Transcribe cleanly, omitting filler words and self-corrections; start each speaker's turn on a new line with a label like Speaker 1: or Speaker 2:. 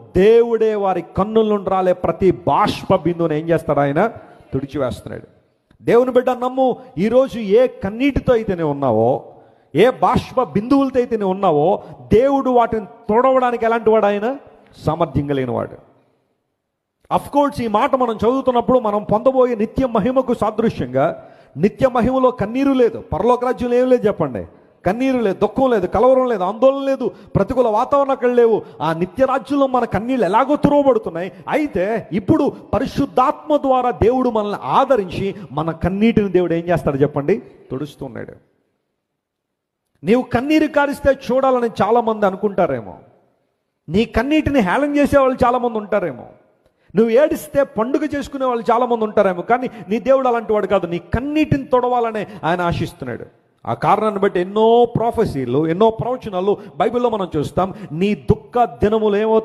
Speaker 1: దేవుడే వారి కన్నుల నుండి రాలే ప్రతి బాష్ప బిందువుని ఏం చేస్తాడు? ఆయన తుడిచివేస్తున్నాడు. దేవుని బిడ్డ నమ్ము, ఈరోజు ఏ కన్నీటితో అయితే నువ్వు ఉన్నావో, ఏ బాష్ప బిందువులతో అయితే నువ్వు ఉన్నావో, దేవుడు వాటిని తొడవడానికి ఎలాంటి వాడు? ఆయన సామర్థ్యం కలిగిన వాడు. అఫ్కోర్స్ ఈ మాట మనం చదువుతున్నప్పుడు మనం పొందబోయే నిత్య మహిమకు సాదృశ్యంగా, నిత్య మహిమలో కన్నీరు లేదు, పరలోక రాజ్యంలో ఏం లేదు చెప్పండి. కన్నీరు లేదు, దుఃఖం లేదు, కలవరం లేదు, ఆందోళన లేదు, ప్రతికూల వాతావరణం అక్కడ లేవు. ఆ నిత్య రాజ్యంలో మన కన్నీళ్ళు ఎలాగో తురవబడుతున్నాయి. అయితే ఇప్పుడు పరిశుద్ధాత్మ ద్వారా దేవుడు మనల్ని ఆదరించి మన కన్నీటిని దేవుడు ఏం చేస్తాడు చెప్పండి? తుడుస్తున్నాడు. నీవు కన్నీరు కారిస్తే చూడాలని చాలామంది అనుకుంటారేమో, నీ కన్నీటిని హేళన చేసేవాళ్ళు చాలామంది ఉంటారేమో, నువ్వు ఏడిస్తే పండుగ చేసుకునే వాళ్ళు చాలామంది ఉంటారేమో. కానీ నీ దేవుడు అలాంటి వాడు కాదు. నీ కన్నీటిని తొడవాలనే ఆయన ఆశిస్తున్నాడు. ఆ కారణాన్ని బట్టి ఎన్నో ప్రొఫెసీలు, ఎన్నో ప్రవచనాలు బైబిల్లో మనం చూస్తాం. నీ దుఃఖ దినములు ఏమవుతాయి?